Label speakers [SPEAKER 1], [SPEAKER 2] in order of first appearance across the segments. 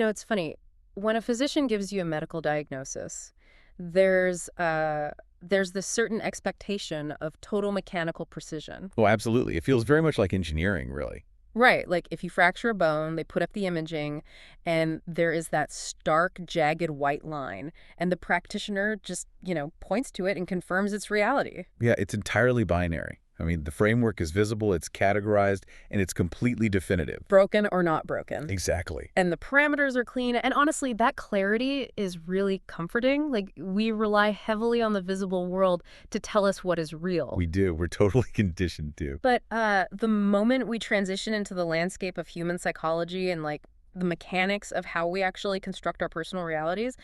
[SPEAKER 1] It's funny. When a physician gives you a medical diagnosis, there's this certain expectation of total mechanical precision.
[SPEAKER 2] Oh, absolutely. It feels very much like engineering, really.
[SPEAKER 1] Right, like if you fracture a bone, they put up the imaging, and there is that stark, jagged white line, and the practitioner just, points to it and confirms its reality.
[SPEAKER 2] Yeah, it's entirely binary. I mean, the framework is visible, it's categorized, and it's completely definitive.
[SPEAKER 1] Broken or not broken.
[SPEAKER 2] Exactly.
[SPEAKER 1] And the parameters are clean. And honestly, that clarity is really comforting. Like, we rely heavily on the visible world to tell us what is real.
[SPEAKER 2] We do. We're totally conditioned to.
[SPEAKER 1] But the moment we transition into the landscape of human psychology and, like, the mechanics of how we actually construct our personal realities,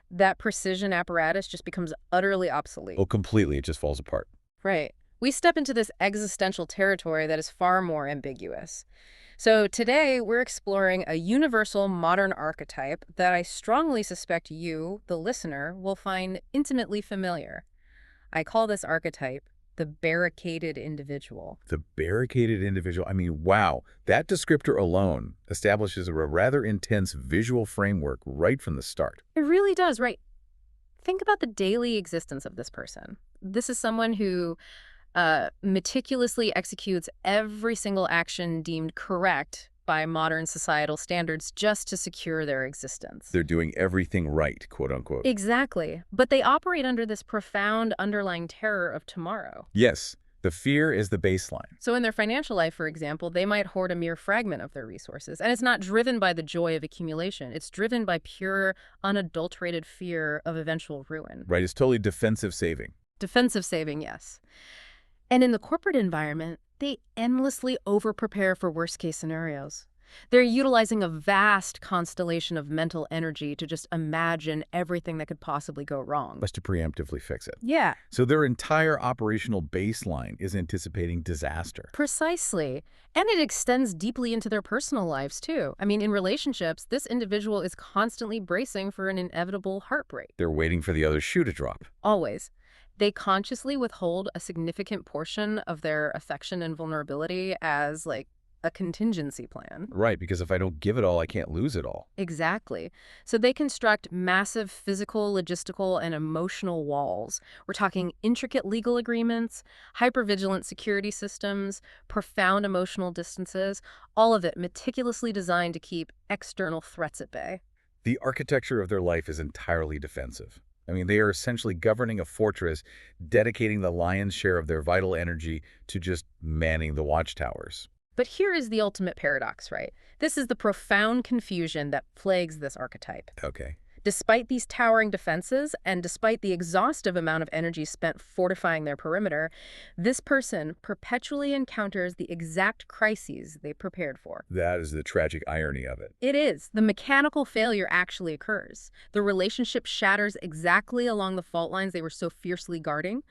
[SPEAKER 1] that precision apparatus just becomes utterly obsolete.
[SPEAKER 2] Oh, completely. It just falls apart.
[SPEAKER 1] Right. We step into this existential territory that is far more ambiguous. So today, we're exploring a universal modern archetype that I strongly suspect you, the listener, will find intimately familiar. I call this archetype the barricaded individual.
[SPEAKER 2] The barricaded individual. I mean, wow. That descriptor alone establishes a rather intense visual framework right from the start.
[SPEAKER 1] It really does, right? Think about the daily existence of this person. This is someone who meticulously executes every single action deemed correct by modern societal standards just to secure their existence.
[SPEAKER 2] They're doing everything right, quote unquote.
[SPEAKER 1] Exactly. But they operate under this profound underlying terror of tomorrow.
[SPEAKER 2] Yes, the fear is the baseline.
[SPEAKER 1] So in their financial life, for example, they might hoard a mere fragment of their resources. And it's not driven by the joy of accumulation. It's driven by pure, unadulterated fear of eventual ruin.
[SPEAKER 2] Right, it's totally defensive saving.
[SPEAKER 1] Defensive saving, yes. And in the corporate environment, they endlessly over-prepare for worst-case scenarios. They're utilizing a vast constellation of mental energy to just imagine everything that could possibly go wrong.
[SPEAKER 2] Just to preemptively fix it.
[SPEAKER 1] Yeah,
[SPEAKER 2] So their entire operational baseline is anticipating disaster.
[SPEAKER 1] precisely. And it extends deeply into their personal lives, too. I mean, in relationships, this individual is constantly bracing for an inevitable heartbreak.
[SPEAKER 2] They're waiting for the other shoe to drop.
[SPEAKER 1] Always. They consciously withhold a significant portion of their affection and vulnerability as, like, a contingency plan.
[SPEAKER 2] Right, because if I don't give it all, I can't lose it all.
[SPEAKER 1] Exactly. So they construct massive physical, logistical, and emotional walls. We're talking intricate legal agreements, hypervigilant security systems, profound emotional distances, all of it meticulously designed to keep external threats at bay.
[SPEAKER 2] The architecture of their life is entirely defensive. I mean, they are essentially governing a fortress, dedicating the lion's share of their vital energy to just manning the watchtowers.
[SPEAKER 1] But here is the ultimate paradox, right? This is the profound confusion that plagues this archetype.
[SPEAKER 2] Okay.
[SPEAKER 1] Despite these towering defenses, and despite the exhaustive amount of energy spent fortifying their perimeter, this person perpetually encounters the exact crises they prepared for.
[SPEAKER 2] That is the tragic irony of it.
[SPEAKER 1] It is. The mechanical failure actually occurs. The relationship shatters exactly along the fault lines they were so fiercely guarding.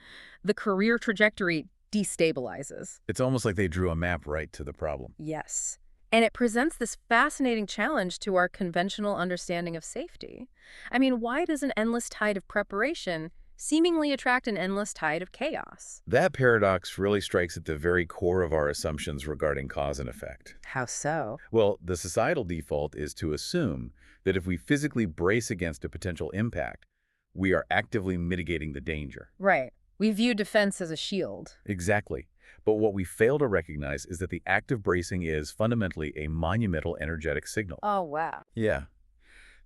[SPEAKER 1] The career trajectory destabilizes.
[SPEAKER 2] It's almost like they drew a map right to the problem.
[SPEAKER 1] Yes. And it presents this fascinating challenge to our conventional understanding of safety. I mean, why does an endless tide of preparation seemingly attract an endless tide of chaos?
[SPEAKER 2] That paradox really strikes at the very core of our assumptions regarding cause and effect.
[SPEAKER 1] How so?
[SPEAKER 2] Well, the societal default is to assume that if we physically brace against a potential impact, we are actively mitigating the danger.
[SPEAKER 1] Right. We view defense as a shield.
[SPEAKER 2] Exactly. But what we fail to recognize is that the act of bracing is fundamentally a monumental energetic signal.
[SPEAKER 1] Oh, wow.
[SPEAKER 2] Yeah.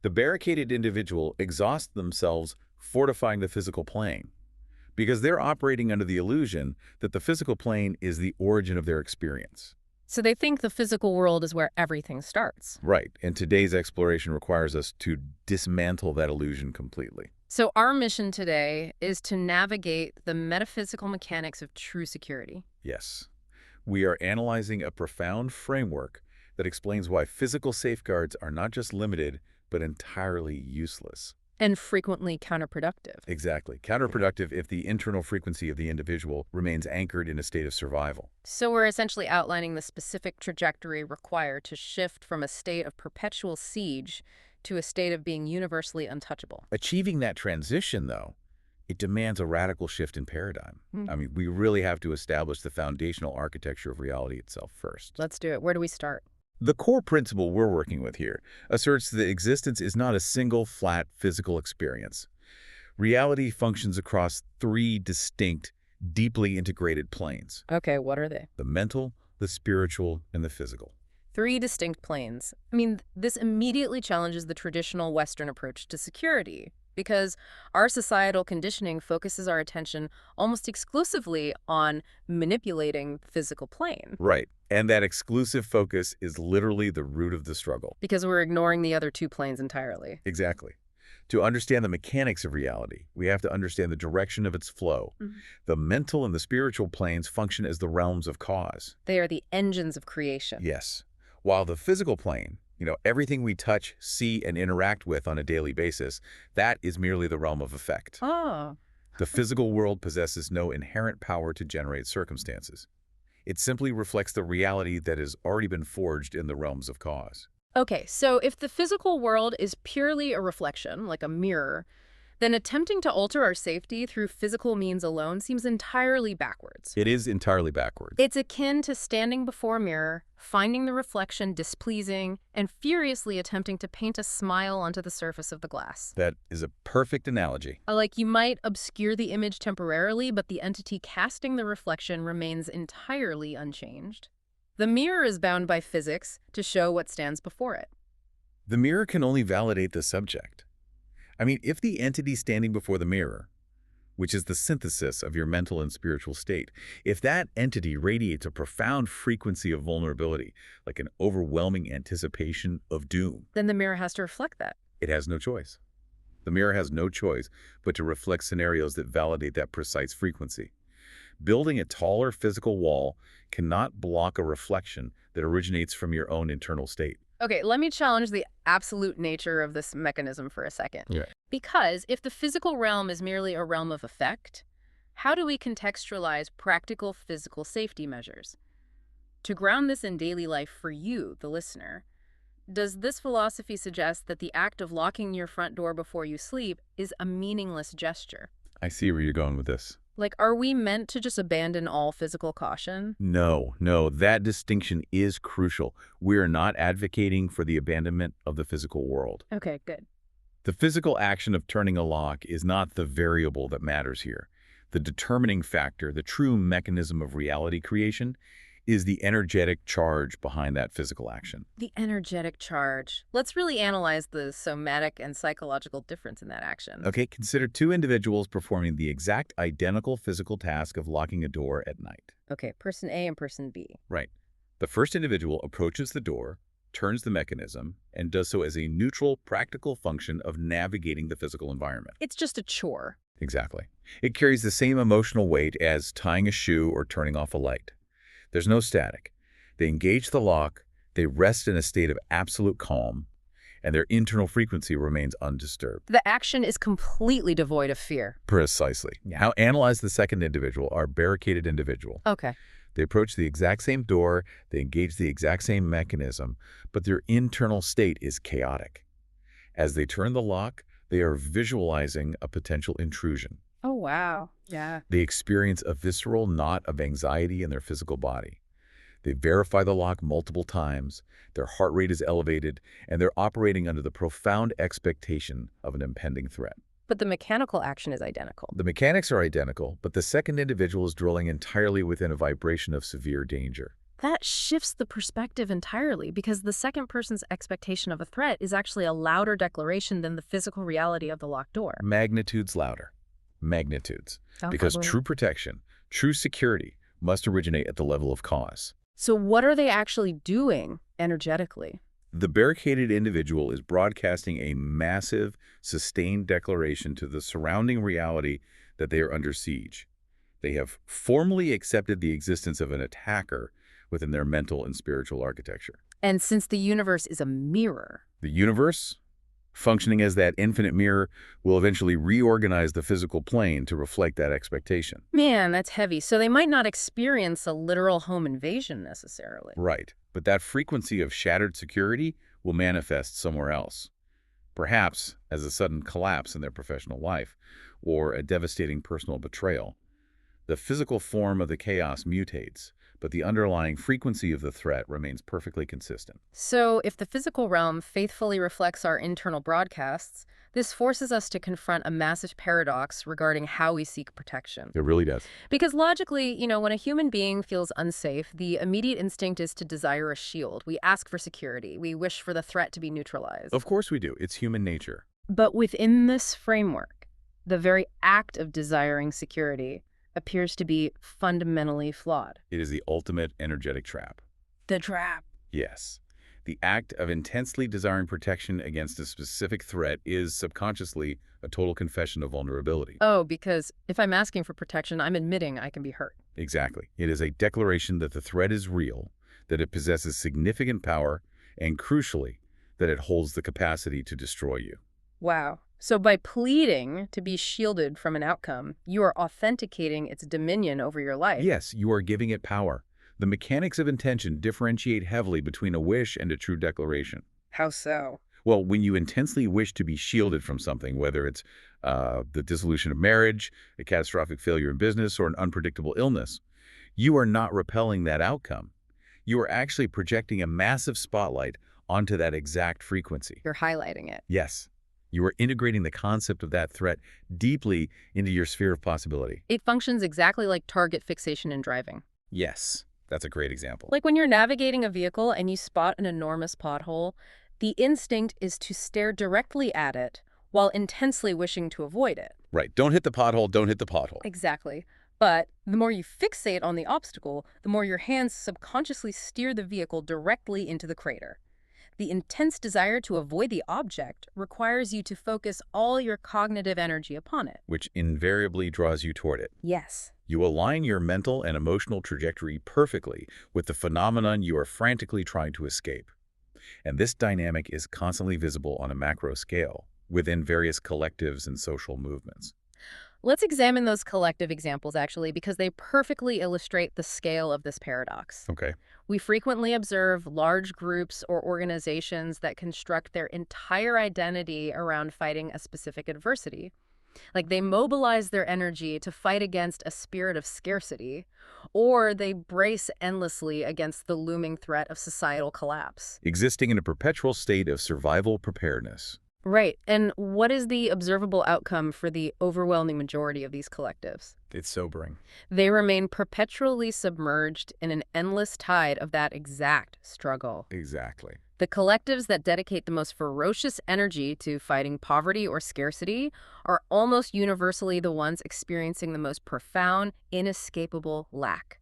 [SPEAKER 2] The barricaded individual exhausts themselves fortifying the physical plane because they're operating under the illusion that the physical plane is the origin of their experience.
[SPEAKER 1] So they think the physical world is where everything starts.
[SPEAKER 2] Right. And today's exploration requires us to dismantle that illusion completely.
[SPEAKER 1] So our mission today is to navigate the metaphysical mechanics of true security.
[SPEAKER 2] Yes. We are analyzing a profound framework that explains why physical safeguards are not just limited, but entirely useless.
[SPEAKER 1] And frequently counterproductive.
[SPEAKER 2] Exactly. Counterproductive if the internal frequency of the individual remains anchored in a state of survival.
[SPEAKER 1] So we're essentially outlining the specific trajectory required to shift from a state of perpetual siege to a state of being universally untouchable.
[SPEAKER 2] Achieving that transition, though, it demands a radical shift in paradigm. I mean, we really have to establish the foundational architecture of reality itself first.
[SPEAKER 1] Let's do it. Where do we start?
[SPEAKER 2] The core principle we're working with here asserts that existence is not a single, flat physical experience. Reality functions across three distinct, deeply integrated planes:
[SPEAKER 1] Okay, what are they?
[SPEAKER 2] the mental, the spiritual, and the physical.
[SPEAKER 1] Three distinct planes. I mean, this immediately challenges the traditional Western approach to security because our societal conditioning focuses our attention almost exclusively on manipulating the physical plane
[SPEAKER 2] Right. And that exclusive focus is literally the root of the struggle.
[SPEAKER 1] because we're ignoring the other two planes entirely.
[SPEAKER 2] Exactly. To understand the mechanics of reality, we have to understand the direction of its flow.
[SPEAKER 1] Mhm.
[SPEAKER 2] The mental and the spiritual planes function as the realms of cause.
[SPEAKER 1] They are the engines of creation.
[SPEAKER 2] Yes. While the physical plane, everything we touch, see, and interact with on a daily basis, that is merely the realm of effect.
[SPEAKER 1] Oh.
[SPEAKER 2] The physical world possesses no inherent power to generate circumstances. It simply reflects the reality that has already been forged in the realms of cause.
[SPEAKER 1] Okay, so if the physical world is purely a reflection, like a mirror, then attempting to alter our safety through physical means alone seems entirely backwards.
[SPEAKER 2] It is entirely backwards.
[SPEAKER 1] It's akin to standing before a mirror, finding the reflection displeasing, and furiously attempting to paint a smile onto the surface of the glass.
[SPEAKER 2] That is a perfect analogy.
[SPEAKER 1] Like you might obscure the image temporarily, but the entity casting the reflection remains entirely unchanged. The mirror is bound by physics to show what stands before it.
[SPEAKER 2] The mirror can only validate the subject. I mean, if the entity standing before the mirror, which is the synthesis of your mental and spiritual state, if that entity radiates a profound frequency of vulnerability, like an overwhelming anticipation of doom,
[SPEAKER 1] Then the mirror has to reflect that.
[SPEAKER 2] it has no choice. The mirror has no choice but to reflect scenarios that validate that precise frequency. Building a taller physical wall cannot block a reflection that originates from your own internal state.
[SPEAKER 1] Okay, let me challenge the absolute nature of this mechanism for a second.
[SPEAKER 2] Yeah.
[SPEAKER 1] Because if the physical realm is merely a realm of effect, how do we contextualize practical physical safety measures? To ground this in daily life for you, the listener, does this philosophy suggest that the act of locking your front door before you sleep is a meaningless gesture?
[SPEAKER 2] I see where you're going with this.
[SPEAKER 1] Like, are we meant to just abandon all physical caution?
[SPEAKER 2] No, that distinction is crucial. We are not advocating for the abandonment of the physical world.
[SPEAKER 1] Okay, good.
[SPEAKER 2] The physical action of turning a lock is not the variable that matters here. The determining factor, the true mechanism of reality creation, is the energetic charge behind that physical action.
[SPEAKER 1] The energetic charge. Let's really analyze the somatic and psychological difference in that action.
[SPEAKER 2] Okay, consider two individuals performing the exact identical physical task of locking a door at night.
[SPEAKER 1] Okay, person A and person B.
[SPEAKER 2] Right. The first individual approaches the door, turns the mechanism, and does so as a neutral, practical function of navigating the physical environment.
[SPEAKER 1] It's just a chore.
[SPEAKER 2] Exactly. It carries the same emotional weight as tying a shoe or turning off a light. There's no static. They engage the lock, they rest in a state of absolute calm, and their internal frequency remains undisturbed.
[SPEAKER 1] The action is completely devoid of fear.
[SPEAKER 2] Precisely. Now analyze the second individual, our barricaded individual.
[SPEAKER 1] Okay.
[SPEAKER 2] They approach the exact same door, they engage the exact same mechanism, but their internal state is chaotic. As they turn the lock, they are visualizing a potential intrusion.
[SPEAKER 1] Oh, wow. Yeah.
[SPEAKER 2] They experience a visceral knot of anxiety in their physical body. They verify the lock multiple times, their heart rate is elevated, and they're operating under the profound expectation of an impending threat.
[SPEAKER 1] But the mechanical action is identical.
[SPEAKER 2] The mechanics are identical, but the second individual is drilling entirely within a vibration of severe danger.
[SPEAKER 1] That shifts the perspective entirely because the second person's expectation of a threat is actually a louder declaration than the physical reality of the locked door.
[SPEAKER 2] Magnitudes louder. Magnitudes.
[SPEAKER 1] Oh,
[SPEAKER 2] Because
[SPEAKER 1] probably.
[SPEAKER 2] true protection, true security, must originate at the level of cause.
[SPEAKER 1] So what are they actually doing energetically?
[SPEAKER 2] The barricaded individual is broadcasting a massive, sustained declaration to the surrounding reality that they are under siege. They have formally accepted the existence of an attacker within their mental and spiritual architecture.
[SPEAKER 1] And since the universe is a mirror,
[SPEAKER 2] The universe, functioning as that infinite mirror, will eventually reorganize the physical plane to reflect that expectation.
[SPEAKER 1] man, that's heavy. So they might not experience a literal home invasion necessarily.
[SPEAKER 2] Right, but that frequency of shattered security will manifest somewhere else. Perhaps as a sudden collapse in their professional life, or a devastating personal betrayal. The physical form of the chaos mutates, but the underlying frequency of the threat remains perfectly consistent.
[SPEAKER 1] So, if the physical realm faithfully reflects our internal broadcasts, this forces us to confront a massive paradox regarding how we seek protection.
[SPEAKER 2] It really does.
[SPEAKER 1] Because logically, when a human being feels unsafe, the immediate instinct is to desire a shield. We ask for security. We wish for the threat to be neutralized.
[SPEAKER 2] Of course we do. It's human nature.
[SPEAKER 1] But within this framework, the very act of desiring security appears to be fundamentally flawed.
[SPEAKER 2] It is the ultimate energetic trap.
[SPEAKER 1] The trap.
[SPEAKER 2] Yes. The act of intensely desiring protection against a specific threat is subconsciously a total confession of vulnerability.
[SPEAKER 1] Oh, because if I'm asking for protection, I'm admitting I can be hurt.
[SPEAKER 2] Exactly. It is a declaration that the threat is real, that it possesses significant power, and crucially, that it holds the capacity to destroy you.
[SPEAKER 1] Wow. So by pleading to be shielded from an outcome, you are authenticating its dominion over your life.
[SPEAKER 2] Yes, you are giving it power. The mechanics of intention differentiate heavily between a wish and a true declaration.
[SPEAKER 1] How so?
[SPEAKER 2] Well, when you intensely wish to be shielded from something, whether it's the dissolution of marriage, a catastrophic failure in business, or an unpredictable illness, you are not repelling that outcome. You are actually projecting a massive spotlight onto that exact frequency.
[SPEAKER 1] You're highlighting it.
[SPEAKER 2] Yes. You are integrating the concept of that threat deeply into your sphere of possibility.
[SPEAKER 1] It functions exactly like target fixation in driving.
[SPEAKER 2] Yes, that's a great example.
[SPEAKER 1] Like when you're navigating a vehicle and you spot an enormous pothole, the instinct is to stare directly at it while intensely wishing to avoid it.
[SPEAKER 2] Right. Don't hit the pothole, don't hit the pothole.
[SPEAKER 1] Exactly. But the more you fixate on the obstacle, the more your hands subconsciously steer the vehicle directly into the crater. The intense desire to avoid the object requires you to focus all your cognitive energy upon it.
[SPEAKER 2] Which invariably draws you toward it.
[SPEAKER 1] Yes.
[SPEAKER 2] You align your mental and emotional trajectory perfectly with the phenomenon you are frantically trying to escape. And this dynamic is constantly visible on a macro scale within various collectives and social movements.
[SPEAKER 1] Let's examine those collective examples, actually, because they perfectly illustrate the scale of this paradox.
[SPEAKER 2] Okay.
[SPEAKER 1] We frequently observe large groups or organizations that construct their entire identity around fighting a specific adversity. Like they mobilize their energy to fight against a spirit of scarcity, or they brace endlessly against the looming threat of societal collapse.
[SPEAKER 2] Existing in a perpetual state of survival preparedness.
[SPEAKER 1] Right. And what is the observable outcome for the overwhelming majority of these collectives?
[SPEAKER 2] It's sobering.
[SPEAKER 1] They remain perpetually submerged in an endless tide of that exact struggle.
[SPEAKER 2] Exactly.
[SPEAKER 1] The collectives that dedicate the most ferocious energy to fighting poverty or scarcity are almost universally the ones experiencing the most profound, inescapable lack.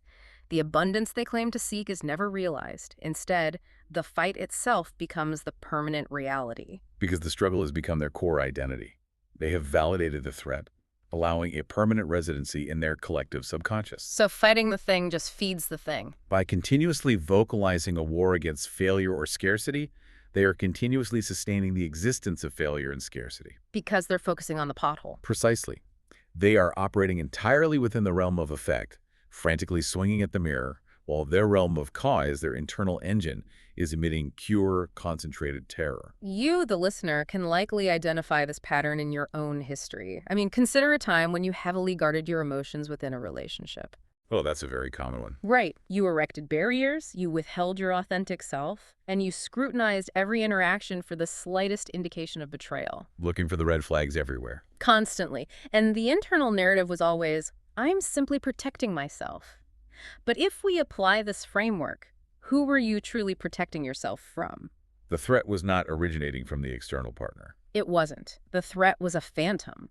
[SPEAKER 1] The abundance they claim to seek is never realized. Instead, the fight itself becomes the permanent reality.
[SPEAKER 2] Because the struggle has become their core identity. They have validated the threat, allowing a permanent residency in their collective subconscious.
[SPEAKER 1] So fighting the thing just feeds the thing.
[SPEAKER 2] By continuously vocalizing a war against failure or scarcity, they are continuously sustaining the existence of failure and scarcity.
[SPEAKER 1] Because they're focusing on the pothole.
[SPEAKER 2] Precisely. They are operating entirely within the realm of effect, frantically swinging at the mirror, while their realm of cause, their internal engine, is emitting pure, concentrated terror.
[SPEAKER 1] You, the listener, can likely identify this pattern in your own history. I mean, consider a time when you heavily guarded your emotions within a relationship.
[SPEAKER 2] Oh, that's a very common one.
[SPEAKER 1] Right. You erected barriers, you withheld your authentic self, and you scrutinized every interaction for the slightest indication of betrayal.
[SPEAKER 2] Looking for the red flags everywhere.
[SPEAKER 1] Constantly. And the internal narrative was always, I'm simply protecting myself. But if we apply this framework, who were you truly protecting yourself from?
[SPEAKER 2] The threat was not originating from the external partner.
[SPEAKER 1] It wasn't. The threat was a phantom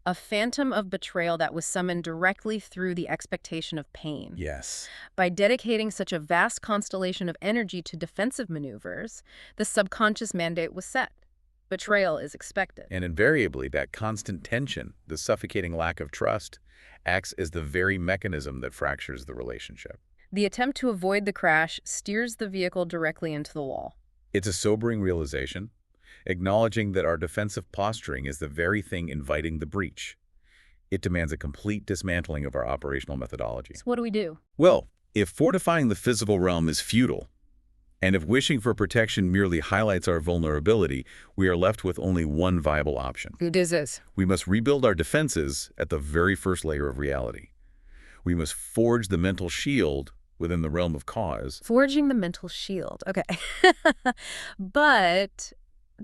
[SPEAKER 1] of betrayal that was summoned directly through the expectation of pain.
[SPEAKER 2] Yes.
[SPEAKER 1] By dedicating such a vast constellation of energy to defensive maneuvers, the subconscious mandate was set. Betrayal is expected.
[SPEAKER 2] And invariably, that constant tension, the suffocating lack of trust, acts as the very mechanism that fractures the relationship.
[SPEAKER 1] The attempt to avoid the crash steers the vehicle directly into the wall.
[SPEAKER 2] It's a sobering realization, acknowledging that our defensive posturing is the very thing inviting the breach. It demands a complete dismantling of our operational methodology.
[SPEAKER 1] So what do we do?
[SPEAKER 2] Well, if fortifying the physical realm is futile, and if wishing for protection merely highlights our vulnerability, we are left with only one viable option.
[SPEAKER 1] It is.
[SPEAKER 2] We must rebuild our defenses at the very first layer of reality. We must forge the mental shield within the realm of cause.
[SPEAKER 1] Forging the mental shield. Okay. But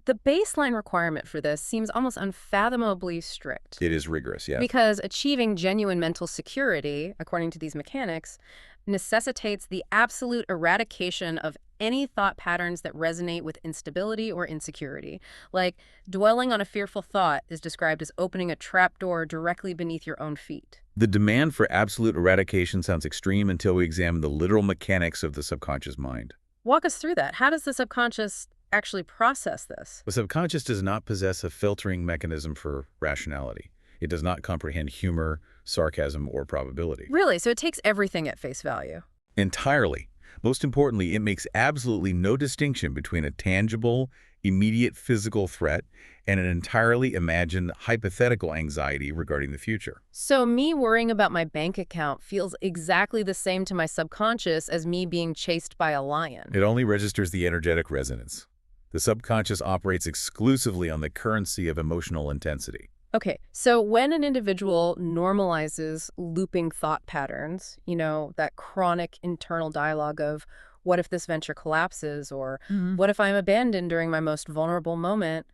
[SPEAKER 1] the baseline requirement for this seems almost unfathomably strict.
[SPEAKER 2] It is rigorous, yes.
[SPEAKER 1] Because achieving genuine mental security, according to these mechanics, necessitates the absolute eradication of any thought patterns that resonate with instability or insecurity. Like, dwelling on a fearful thought is described as opening a trapdoor directly beneath your own feet.
[SPEAKER 2] The demand for absolute eradication sounds extreme until we examine the literal mechanics of the subconscious mind.
[SPEAKER 1] Walk us through that. How does the subconscious actually process this?
[SPEAKER 2] The subconscious does not possess a filtering mechanism for rationality. It does not comprehend humor, sarcasm, or probability.
[SPEAKER 1] Really? So it takes everything at face value?
[SPEAKER 2] Entirely. Most importantly, it makes absolutely no distinction between a tangible, immediate physical threat and an entirely imagined hypothetical anxiety regarding the future.
[SPEAKER 1] So me worrying about my bank account feels exactly the same to my subconscious as me being chased by a lion.
[SPEAKER 2] It only registers the energetic resonance. The subconscious operates exclusively on the currency of emotional intensity.
[SPEAKER 1] Okay, so when an individual normalizes looping thought patterns, that chronic internal dialogue of, what if this venture collapses, or what if I'm abandoned during my most vulnerable moment,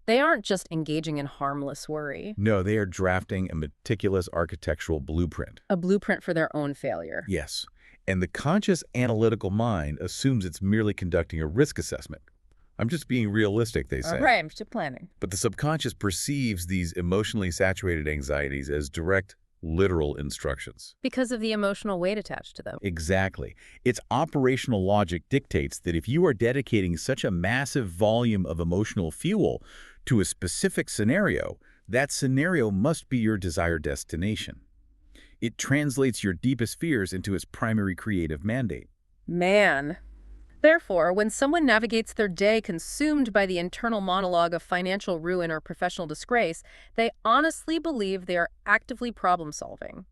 [SPEAKER 1] they aren't just engaging in harmless worry.
[SPEAKER 2] No, they are drafting a meticulous architectural blueprint.
[SPEAKER 1] A blueprint for their own failure.
[SPEAKER 2] Yes, and the conscious analytical mind assumes it's merely conducting a risk assessment. I'm just being realistic, they say.
[SPEAKER 1] Right, I'm just planning.
[SPEAKER 2] But the subconscious perceives these emotionally saturated anxieties as direct, literal instructions.
[SPEAKER 1] Because of the emotional weight attached to them.
[SPEAKER 2] Exactly. Its operational logic dictates that if you are dedicating such a massive volume of emotional fuel to a specific scenario, that scenario must be your desired destination. It translates your deepest fears into its primary creative mandate.
[SPEAKER 1] Man. Therefore, when someone navigates their day consumed by the internal monologue of financial ruin or professional disgrace, they honestly believe they are actively problem-solving.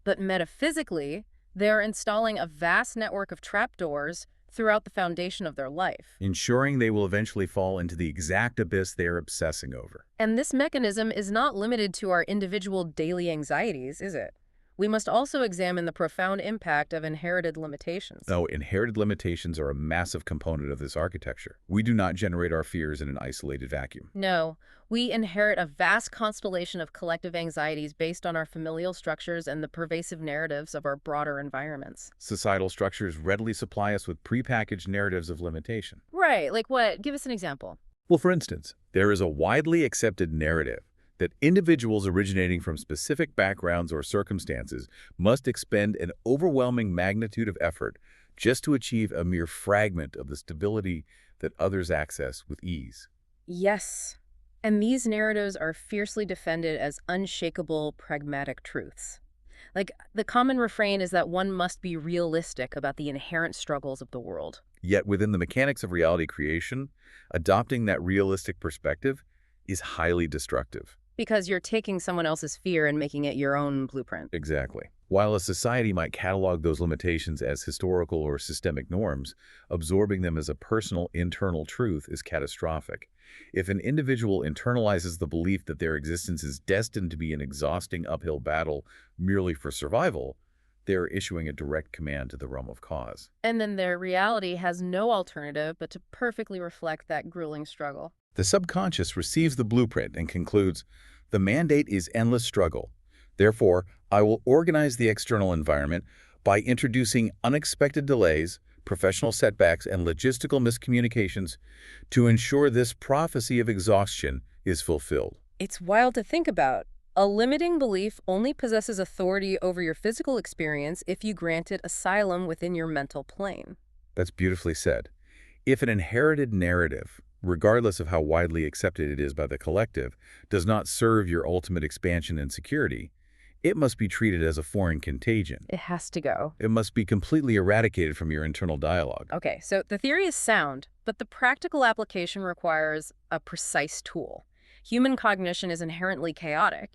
[SPEAKER 1] But metaphysically, they are installing a vast network of trapdoors throughout the foundation of their life,
[SPEAKER 2] ensuring they will eventually fall into the exact abyss they are obsessing over.
[SPEAKER 1] And this mechanism is not limited to our individual daily anxieties, is it? We must also examine the profound impact of inherited limitations.
[SPEAKER 2] Oh, inherited limitations are a massive component of this architecture. We do not generate our fears in an isolated vacuum.
[SPEAKER 1] No, we inherit a vast constellation of collective anxieties based on our familial structures and the pervasive narratives of our broader environments.
[SPEAKER 2] Societal structures readily supply us with prepackaged narratives of limitation.
[SPEAKER 1] Right, like what? Give us an example.
[SPEAKER 2] Well, for instance, there is a widely accepted narrative that individuals originating from specific backgrounds or circumstances must expend an overwhelming magnitude of effort just to achieve a mere fragment of the stability that others access with ease.
[SPEAKER 1] Yes, and these narratives are fiercely defended as unshakable, pragmatic truths. Like, the common refrain is that one must be realistic about the inherent struggles of the world.
[SPEAKER 2] Yet within the mechanics of reality creation, adopting that realistic perspective is highly destructive.
[SPEAKER 1] Because you're taking someone else's fear and making it your own blueprint.
[SPEAKER 2] Exactly. While a society might catalog those limitations as historical or systemic norms, absorbing them as a personal internal truth is catastrophic. If an individual internalizes the belief that their existence is destined to be an exhausting uphill battle merely for survival, they're issuing a direct command to the realm of cause.
[SPEAKER 1] And then their reality has no alternative but to perfectly reflect that grueling struggle.
[SPEAKER 2] The subconscious receives the blueprint and concludes, the mandate is endless struggle. Therefore, I will organize the external environment by introducing unexpected delays, professional setbacks, and logistical miscommunications to ensure this prophecy of exhaustion is fulfilled.
[SPEAKER 1] It's wild to think about. A limiting belief only possesses authority over your physical experience if you grant it asylum within your mental plane.
[SPEAKER 2] That's beautifully said. If an inherited narrative, regardless of how widely accepted it is by the collective, does not serve your ultimate expansion and security, it must be treated as a foreign contagion.
[SPEAKER 1] It has to go.
[SPEAKER 2] It must be completely eradicated from your internal dialogue.
[SPEAKER 1] Okay, so the theory is sound, but the practical application requires a precise tool. Human cognition is inherently chaotic,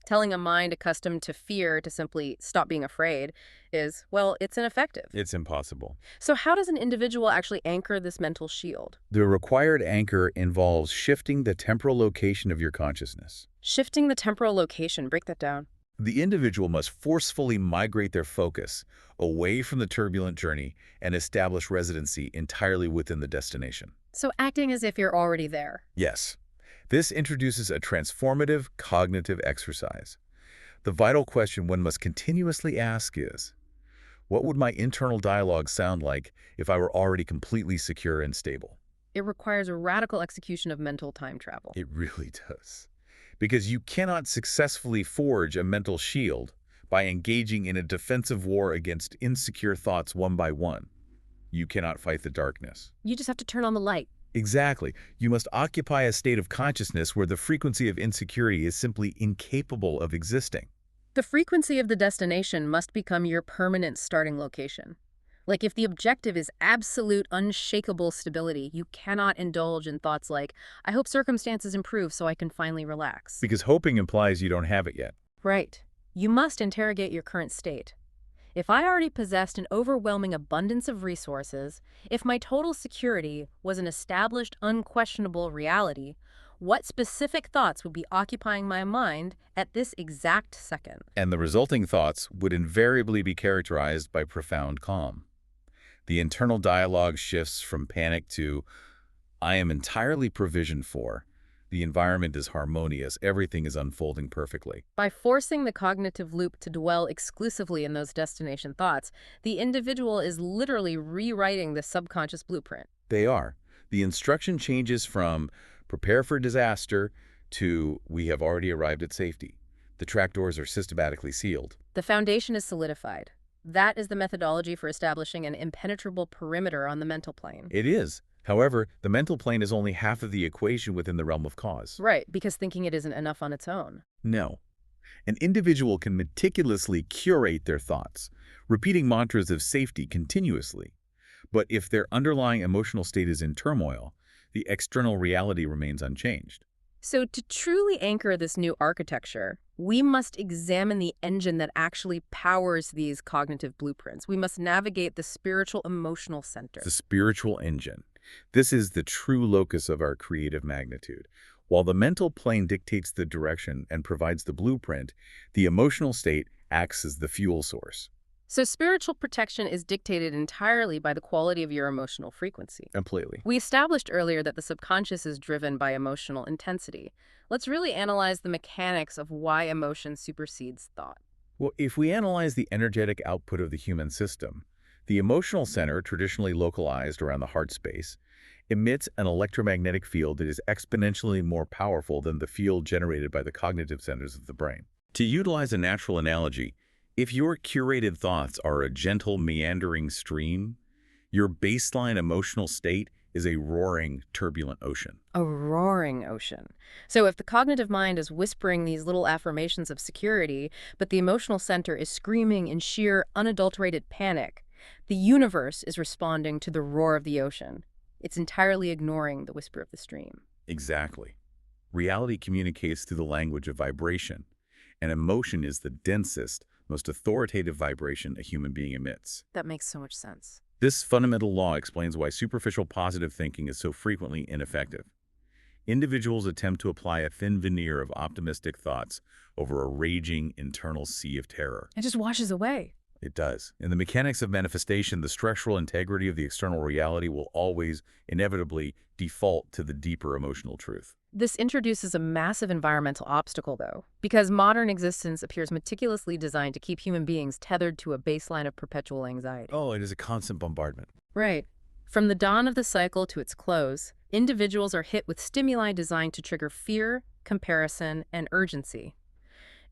[SPEAKER 1] Telling a mind accustomed to fear to simply stop being afraid is, well, it's ineffective.
[SPEAKER 2] It's impossible.
[SPEAKER 1] So how does an individual actually anchor this mental shield?
[SPEAKER 2] The required anchor involves shifting the temporal location of your consciousness.
[SPEAKER 1] Shifting the temporal location, break that down.
[SPEAKER 2] The individual must forcefully migrate their focus away from the turbulent journey and establish residency entirely within the destination.
[SPEAKER 1] So acting as if you're already there.
[SPEAKER 2] Yes, this introduces a transformative cognitive exercise. The vital question one must continuously ask is, what would my internal dialogue sound like if I were already completely secure and stable?
[SPEAKER 1] It requires a radical execution of mental time travel.
[SPEAKER 2] It really does. Because you cannot successfully forge a mental shield by engaging in a defensive war against insecure thoughts one by one. You cannot fight the darkness.
[SPEAKER 1] You just have to turn on the light.
[SPEAKER 2] Exactly. You must occupy a state of consciousness where the frequency of insecurity is simply incapable of existing.
[SPEAKER 1] The frequency of the destination must become your permanent starting location. Like if the objective is absolute, unshakable stability, you cannot indulge in thoughts like, I hope circumstances improve so I can finally relax.
[SPEAKER 2] Because hoping implies you don't have it yet.
[SPEAKER 1] Right. You must interrogate your current state. If I already possessed an overwhelming abundance of resources, if my total security was an established, unquestionable reality, what specific thoughts would be occupying my mind at this exact second?
[SPEAKER 2] And the resulting thoughts would invariably be characterized by profound calm. The internal dialogue shifts from panic to, I am entirely provisioned for. The environment is harmonious. Everything is unfolding perfectly.
[SPEAKER 1] By forcing the cognitive loop to dwell exclusively in those destination thoughts, the individual is literally rewriting the subconscious blueprint.
[SPEAKER 2] They are. The instruction changes from prepare for disaster to we have already arrived at safety. The trapdoors are systematically sealed.
[SPEAKER 1] The foundation is solidified. That is the methodology for establishing an impenetrable perimeter on the mental plane.
[SPEAKER 2] It is. However, the mental plane is only half of the equation within the realm of cause.
[SPEAKER 1] Right, because thinking it isn't enough on its own.
[SPEAKER 2] No. An individual can meticulously curate their thoughts, repeating mantras of safety continuously. But if their underlying emotional state is in turmoil, the external reality remains unchanged.
[SPEAKER 1] So to truly anchor this new architecture, we must examine the engine that actually powers these cognitive blueprints. We must navigate the spiritual emotional center.
[SPEAKER 2] The spiritual engine. This is the true locus of our creative magnitude. While the mental plane dictates the direction and provides the blueprint, the emotional state acts as the fuel source.
[SPEAKER 1] So spiritual protection is dictated entirely by the quality of your emotional frequency.
[SPEAKER 2] Completely.
[SPEAKER 1] We established earlier that the subconscious is driven by emotional intensity. Let's really analyze the mechanics of why emotion supersedes thought.
[SPEAKER 2] Well, if we analyze the energetic output of the human system, the emotional center, traditionally localized around the heart space, emits an electromagnetic field that is exponentially more powerful than the field generated by the cognitive centers of the brain. To utilize a natural analogy, if your curated thoughts are a gentle, meandering stream, your baseline emotional state is a roaring, turbulent ocean.
[SPEAKER 1] A roaring ocean. So if the cognitive mind is whispering these little affirmations of security, but the emotional center is screaming in sheer, unadulterated panic, the universe is responding to the roar of the ocean. It's entirely ignoring the whisper of the stream.
[SPEAKER 2] Exactly. Reality communicates through the language of vibration, and emotion is the densest, most authoritative vibration a human being emits.
[SPEAKER 1] That makes so much sense.
[SPEAKER 2] This fundamental law explains why superficial positive thinking is so frequently ineffective. Individuals attempt to apply a thin veneer of optimistic thoughts over a raging internal sea of terror.
[SPEAKER 1] It just washes away.
[SPEAKER 2] It does. In the mechanics of manifestation, the structural integrity of the external reality will always, inevitably, default to the deeper emotional truth.
[SPEAKER 1] This introduces a massive environmental obstacle, though, because modern existence appears meticulously designed to keep human beings tethered to a baseline of perpetual anxiety.
[SPEAKER 2] Oh, it is a constant bombardment.
[SPEAKER 1] Right. From the dawn of the cycle to its close, individuals are hit with stimuli designed to trigger fear, comparison, and urgency.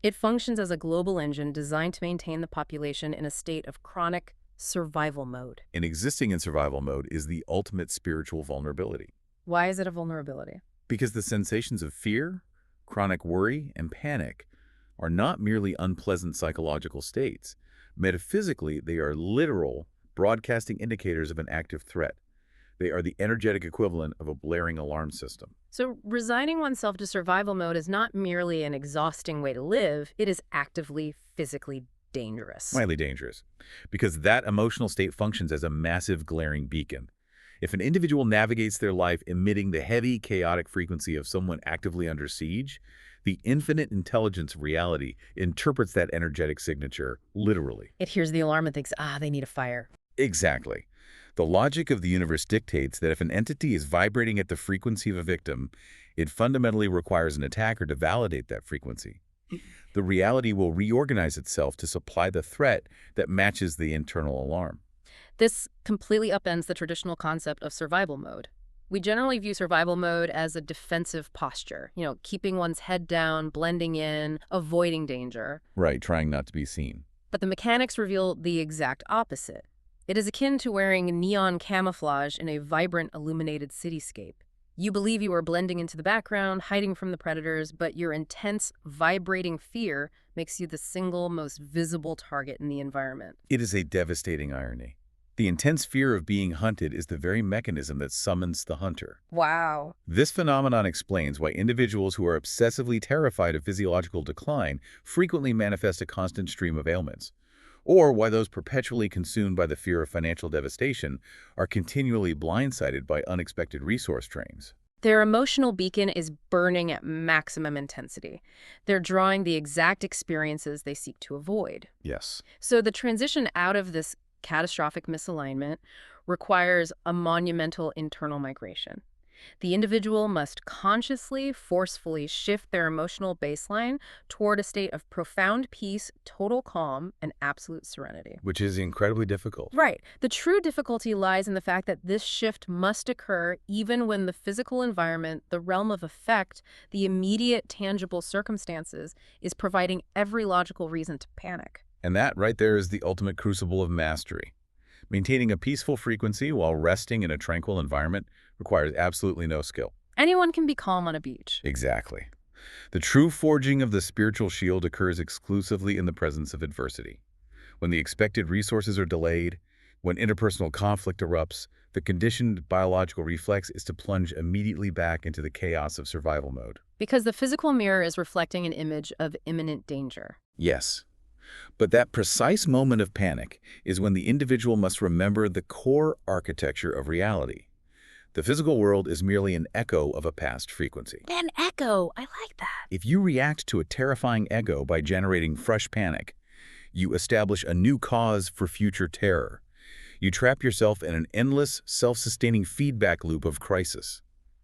[SPEAKER 1] It functions as a global engine designed to maintain the population in a state of chronic survival mode.
[SPEAKER 2] And existing in survival mode is the ultimate spiritual vulnerability.
[SPEAKER 1] Why is it a vulnerability?
[SPEAKER 2] Because the sensations of fear, chronic worry, and panic are not merely unpleasant psychological states. Metaphysically, they are literal, broadcasting indicators of an active threat. They are the energetic equivalent of a blaring alarm system.
[SPEAKER 1] So resigning oneself to survival mode is not merely an exhausting way to live, it is actively, physically dangerous.
[SPEAKER 2] Highly dangerous. Because that emotional state functions as a massive glaring beacon. If an individual navigates their life emitting the heavy, chaotic frequency of someone actively under siege, the infinite intelligence of reality interprets that energetic signature literally.
[SPEAKER 1] It hears the alarm and thinks, ah, they need a fire.
[SPEAKER 2] Exactly. The logic of the universe dictates that if an entity is vibrating at the frequency of a victim, it fundamentally requires an attacker to validate that frequency. The reality will reorganize itself to supply the threat that matches the internal alarm.
[SPEAKER 1] This completely upends the traditional concept of survival mode. We generally view survival mode as a defensive posture, keeping one's head down, blending in, avoiding danger.
[SPEAKER 2] Right, trying not to be seen.
[SPEAKER 1] But the mechanics reveal the exact opposite. It is akin to wearing neon camouflage in a vibrant, illuminated cityscape. You believe you are blending into the background, hiding from the predators, but your intense, vibrating fear makes you the single most visible target in the environment.
[SPEAKER 2] It is a devastating irony. The intense fear of being hunted is the very mechanism that summons the hunter.
[SPEAKER 1] Wow.
[SPEAKER 2] This phenomenon explains why individuals who are obsessively terrified of physiological decline frequently manifest a constant stream of ailments, or why those perpetually consumed by the fear of financial devastation are continually blindsided by unexpected resource drains.
[SPEAKER 1] Their emotional beacon is burning at maximum intensity. They're drawing the exact experiences they seek to avoid.
[SPEAKER 2] Yes.
[SPEAKER 1] So the transition out of this catastrophic misalignment requires a monumental internal migration. The individual must consciously, forcefully shift their emotional baseline toward a state of profound peace, total calm, and absolute serenity.
[SPEAKER 2] Which is incredibly difficult.
[SPEAKER 1] Right. The true difficulty lies in the fact that this shift must occur even when the physical environment, the realm of effect, the immediate tangible circumstances, is providing every logical reason to panic.
[SPEAKER 2] And that right there is the ultimate crucible of mastery. Maintaining a peaceful frequency while resting in a tranquil environment requires absolutely no skill.
[SPEAKER 1] Anyone can be calm on a beach.
[SPEAKER 2] Exactly. The true forging of the spiritual shield occurs exclusively in the presence of adversity. When the expected resources are delayed, when interpersonal conflict erupts, the conditioned biological reflex is to plunge immediately back into the chaos of survival mode.
[SPEAKER 1] Because the physical mirror is reflecting an image of imminent danger.
[SPEAKER 2] Yes. But that precise moment of panic is when the individual must remember the core architecture of reality. The physical world is merely an echo of a past frequency.
[SPEAKER 1] An echo! I like that.
[SPEAKER 2] If you react to a terrifying echo by generating fresh panic, you establish a new cause for future terror. You trap yourself in an endless, self-sustaining feedback loop of crisis.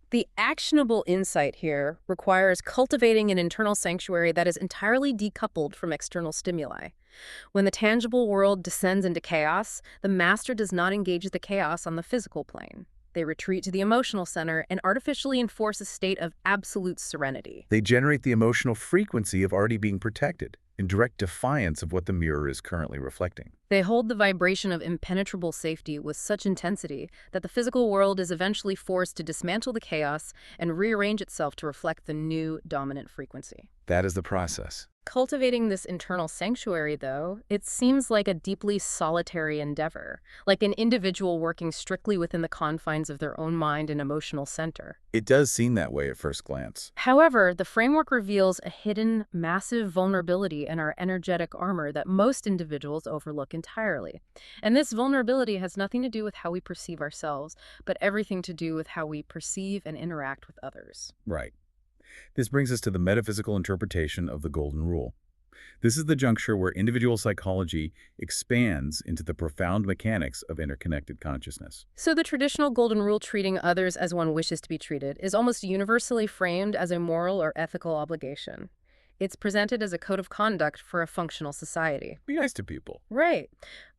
[SPEAKER 1] The actionable insight here requires cultivating an internal sanctuary that is entirely decoupled from external stimuli. When the tangible world descends into chaos, the master does not engage the chaos on the physical plane. They retreat to the emotional center and artificially enforce a state of absolute serenity.
[SPEAKER 2] They generate the emotional frequency of already being protected, in direct defiance of what the mirror is currently reflecting.
[SPEAKER 1] They hold the vibration of impenetrable safety with such intensity that the physical world is eventually forced to dismantle the chaos and rearrange itself to reflect the new dominant frequency.
[SPEAKER 2] That is the process.
[SPEAKER 1] Cultivating this internal sanctuary, though, it seems like a deeply solitary endeavor, like an individual working strictly within the confines of their own mind and emotional center.
[SPEAKER 2] It does seem that way at first glance.
[SPEAKER 1] However, the framework reveals a hidden, massive vulnerability in our energetic armor that most individuals overlook entirely. And this vulnerability has nothing to do with how we perceive ourselves, but everything to do with how we perceive and interact with others.
[SPEAKER 2] Right. This brings us to the metaphysical interpretation of the Golden Rule. This is the juncture where individual psychology expands into the profound mechanics of interconnected consciousness.
[SPEAKER 1] So the traditional Golden Rule, treating others as one wishes to be treated, is almost universally framed as a moral or ethical obligation. It's presented as a code of conduct for a functional society.
[SPEAKER 2] Be nice to people.
[SPEAKER 1] Right.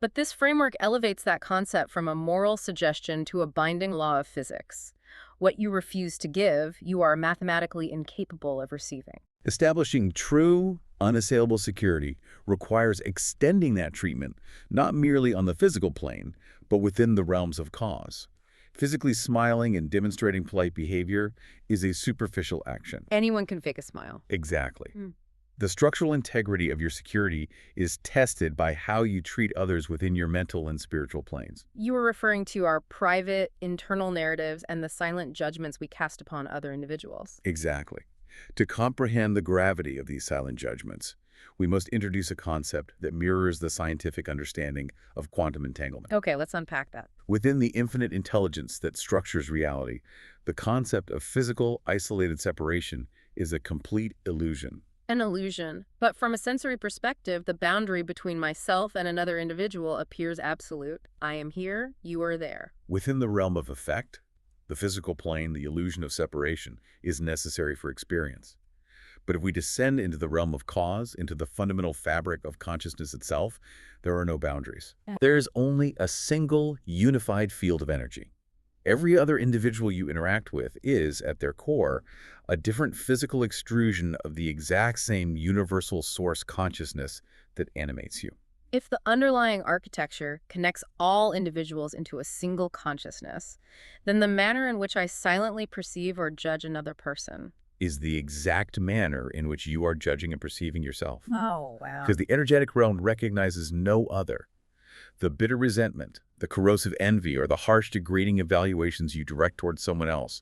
[SPEAKER 1] But this framework elevates that concept from a moral suggestion to a binding law of physics. What you refuse to give, you are mathematically incapable of receiving.
[SPEAKER 2] Establishing true, unassailable security requires extending that treatment not merely on the physical plane, but within the realms of cause. Physically smiling and demonstrating polite behavior is a superficial action.
[SPEAKER 1] Anyone can fake a smile.
[SPEAKER 2] Exactly. The structural integrity of your security is tested by how you treat others within your mental and spiritual planes.
[SPEAKER 1] You are referring to our private, internal narratives and the silent judgments we cast upon other individuals.
[SPEAKER 2] Exactly. To comprehend the gravity of these silent judgments, we must introduce a concept that mirrors the scientific understanding of quantum entanglement.
[SPEAKER 1] Okay, let's unpack that.
[SPEAKER 2] Within the infinite intelligence that structures reality, the concept of physical, isolated separation is a complete illusion.
[SPEAKER 1] An illusion. But from a sensory perspective, the boundary between myself and another individual appears absolute. I am here, you are there.
[SPEAKER 2] Within the realm of effect, the physical plane, the illusion of separation, is necessary for experience. But if we descend into the realm of cause, into the fundamental fabric of consciousness itself, there are no boundaries. There is only a single unified field of energy. Every other individual you interact with is, at their core, a different physical extrusion of the exact same universal source consciousness that animates you.
[SPEAKER 1] If the underlying architecture connects all individuals into a single consciousness, then the manner in which I silently perceive or judge another person
[SPEAKER 2] Is the exact manner in which you are judging and perceiving yourself.
[SPEAKER 1] Oh, wow.
[SPEAKER 2] Because the energetic realm recognizes no other. The bitter resentment, the corrosive envy, or the harsh degrading evaluations you direct towards someone else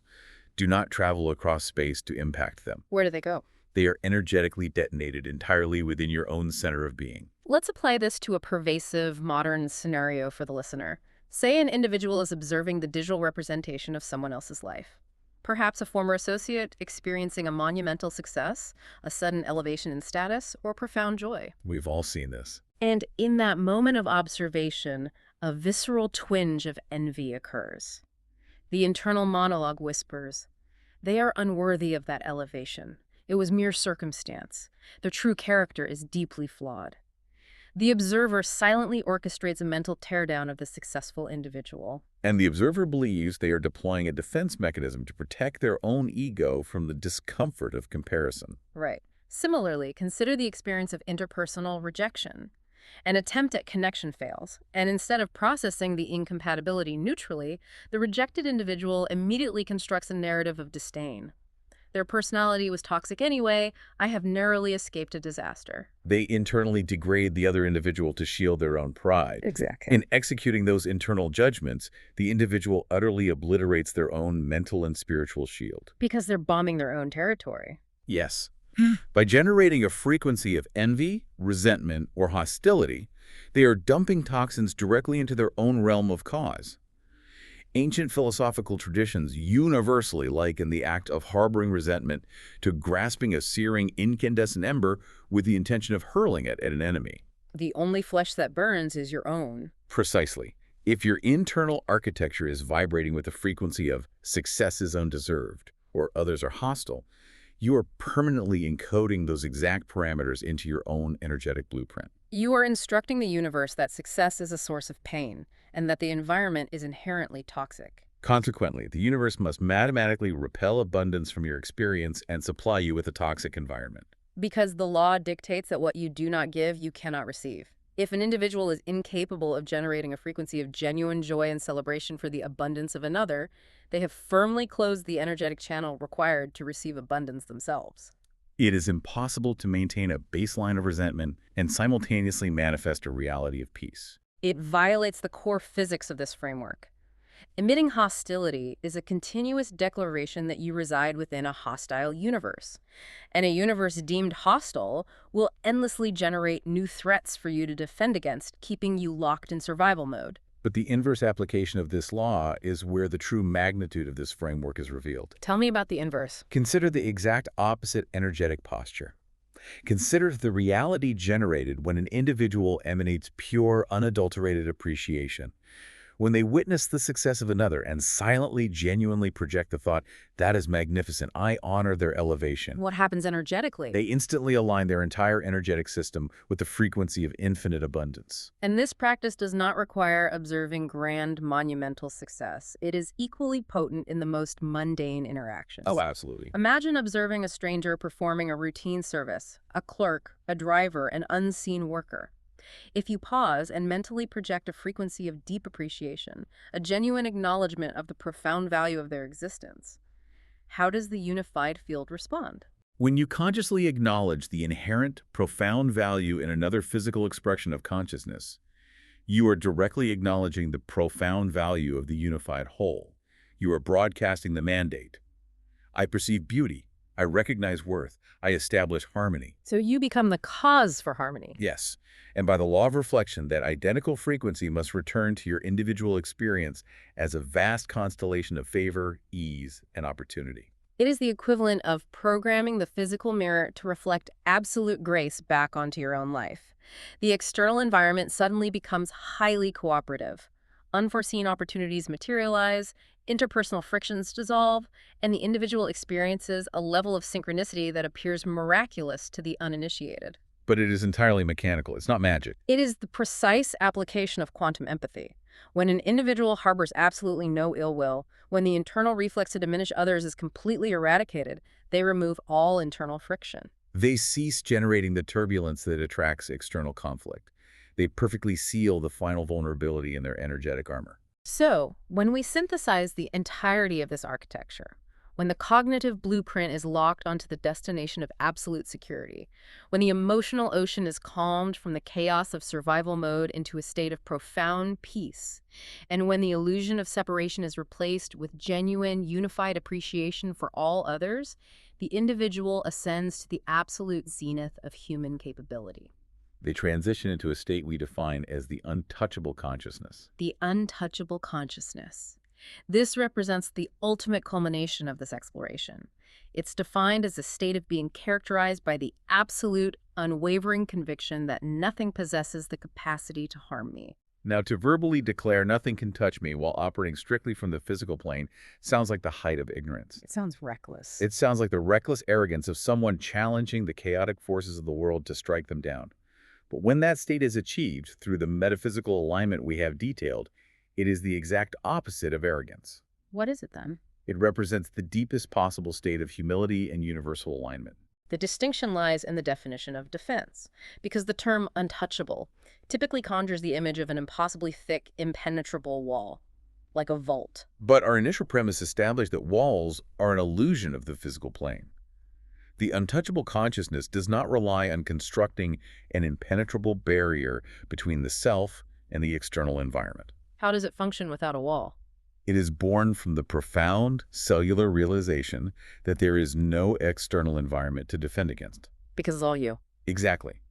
[SPEAKER 2] do not travel across space to impact them.
[SPEAKER 1] Where do they go?
[SPEAKER 2] They are energetically detonated entirely within your own center of being.
[SPEAKER 1] Let's apply this to a pervasive, modern scenario for the listener. Say an individual is observing the digital representation of someone else's life. Perhaps a former associate experiencing a monumental success, a sudden elevation in status, or profound joy.
[SPEAKER 2] We've all seen this.
[SPEAKER 1] And in that moment of observation, a visceral twinge of envy occurs. The internal monologue whispers, "They are unworthy of that elevation. It was mere circumstance. Their true character is deeply flawed." The observer silently orchestrates a mental teardown of the successful individual.
[SPEAKER 2] And the observer believes they are deploying a defense mechanism to protect their own ego from the discomfort of comparison.
[SPEAKER 1] Right. Similarly, consider the experience of interpersonal rejection. An attempt at connection fails, and instead of processing the incompatibility neutrally, the rejected individual immediately constructs a narrative of disdain. Their personality was toxic anyway. I have narrowly escaped a disaster.
[SPEAKER 2] They internally degrade the other individual to shield their own pride.
[SPEAKER 1] Exactly.
[SPEAKER 2] In executing those internal judgments, the individual utterly obliterates their own mental and spiritual shield.
[SPEAKER 1] Because they're bombing their own territory.
[SPEAKER 2] Yes. By generating a frequency of envy, resentment, or hostility, they are dumping toxins directly into their own realm of cause. Ancient philosophical traditions universally liken the act of harboring resentment to grasping a searing incandescent ember with the intention of hurling it at an enemy.
[SPEAKER 1] The only flesh that burns is your own.
[SPEAKER 2] Precisely. If your internal architecture is vibrating with the frequency of success is undeserved or others are hostile, you are permanently encoding those exact parameters into your own energetic blueprint.
[SPEAKER 1] You are instructing the universe that success is a source of pain and that the environment is inherently toxic.
[SPEAKER 2] Consequently, the universe must mathematically repel abundance from your experience and supply you with a toxic environment.
[SPEAKER 1] Because the law dictates that what you do not give, you cannot receive. If an individual is incapable of generating a frequency of genuine joy and celebration for the abundance of another, they have firmly closed the energetic channel required to receive abundance themselves.
[SPEAKER 2] It is impossible to maintain a baseline of resentment and simultaneously manifest a reality of peace.
[SPEAKER 1] It violates the core physics of this framework. Emitting hostility is a continuous declaration that you reside within a hostile universe. And a universe deemed hostile will endlessly generate new threats for you to defend against, keeping you locked in survival mode.
[SPEAKER 2] But the inverse application of this law is where the true magnitude of this framework is revealed.
[SPEAKER 1] Tell me about the inverse.
[SPEAKER 2] Consider the exact opposite energetic posture. Consider the reality generated when an individual emanates pure, unadulterated appreciation. When they witness the success of another and silently, genuinely project the thought, "That is magnificent, I honor their elevation."
[SPEAKER 1] What happens energetically?
[SPEAKER 2] They instantly align their entire energetic system with the frequency of infinite abundance.
[SPEAKER 1] And this practice does not require observing grand, monumental success. It is equally potent in the most mundane interactions.
[SPEAKER 2] Oh, absolutely.
[SPEAKER 1] Imagine observing a stranger performing a routine service, a clerk, a driver, an unseen worker. If you pause and mentally project a frequency of deep appreciation, a genuine acknowledgement of the profound value of their existence, how does the unified field respond?
[SPEAKER 2] When you consciously acknowledge the inherent, profound value in another physical expression of consciousness, you are directly acknowledging the profound value of the unified whole. You are broadcasting the mandate. I perceive beauty. I recognize worth. I establish harmony.
[SPEAKER 1] So you become the cause for harmony.
[SPEAKER 2] Yes, and by the law of reflection, that identical frequency must return to your individual experience as a vast constellation of favor, ease, and opportunity.
[SPEAKER 1] It is the equivalent of programming the physical mirror to reflect absolute grace back onto your own life. The external environment suddenly becomes highly cooperative. Unforeseen opportunities materialize, interpersonal frictions dissolve, and the individual experiences a level of synchronicity that appears miraculous to the uninitiated.
[SPEAKER 2] But it is entirely mechanical. It's not magic.
[SPEAKER 1] It is the precise application of quantum empathy. When an individual harbors absolutely no ill will, when the internal reflex to diminish others is completely eradicated, they remove all internal friction.
[SPEAKER 2] They cease generating the turbulence that attracts external conflict. They perfectly seal the final vulnerability in their energetic armor.
[SPEAKER 1] So, when we synthesize the entirety of this architecture, when the cognitive blueprint is locked onto the destination of absolute security, when the emotional ocean is calmed from the chaos of survival mode into a state of profound peace, and when the illusion of separation is replaced with genuine, unified appreciation for all others, the individual ascends to the absolute zenith of human capability.
[SPEAKER 2] They transition into a state we define as the untouchable consciousness.
[SPEAKER 1] The untouchable consciousness. This represents the ultimate culmination of this exploration. It's defined as a state of being characterized by the absolute, unwavering conviction that nothing possesses the capacity to harm me.
[SPEAKER 2] Now, to verbally declare nothing can touch me while operating strictly from the physical plane sounds like the height of ignorance.
[SPEAKER 1] It sounds reckless.
[SPEAKER 2] It sounds like the reckless arrogance of someone challenging the chaotic forces of the world to strike them down. But when that state is achieved through the metaphysical alignment we have detailed, it is the exact opposite of arrogance.
[SPEAKER 1] What is it then?
[SPEAKER 2] It represents the deepest possible state of humility and universal alignment.
[SPEAKER 1] The distinction lies in the definition of defense, because the term untouchable typically conjures the image of an impossibly thick, impenetrable wall, like a vault.
[SPEAKER 2] But our initial premise established that walls are an illusion of the physical plane. The untouchable consciousness does not rely on constructing an impenetrable barrier between the self and the external environment.
[SPEAKER 1] How does it function without a wall?
[SPEAKER 2] It is born from the profound cellular realization that there is no external environment to defend against.
[SPEAKER 1] Because it's all you.
[SPEAKER 2] Exactly.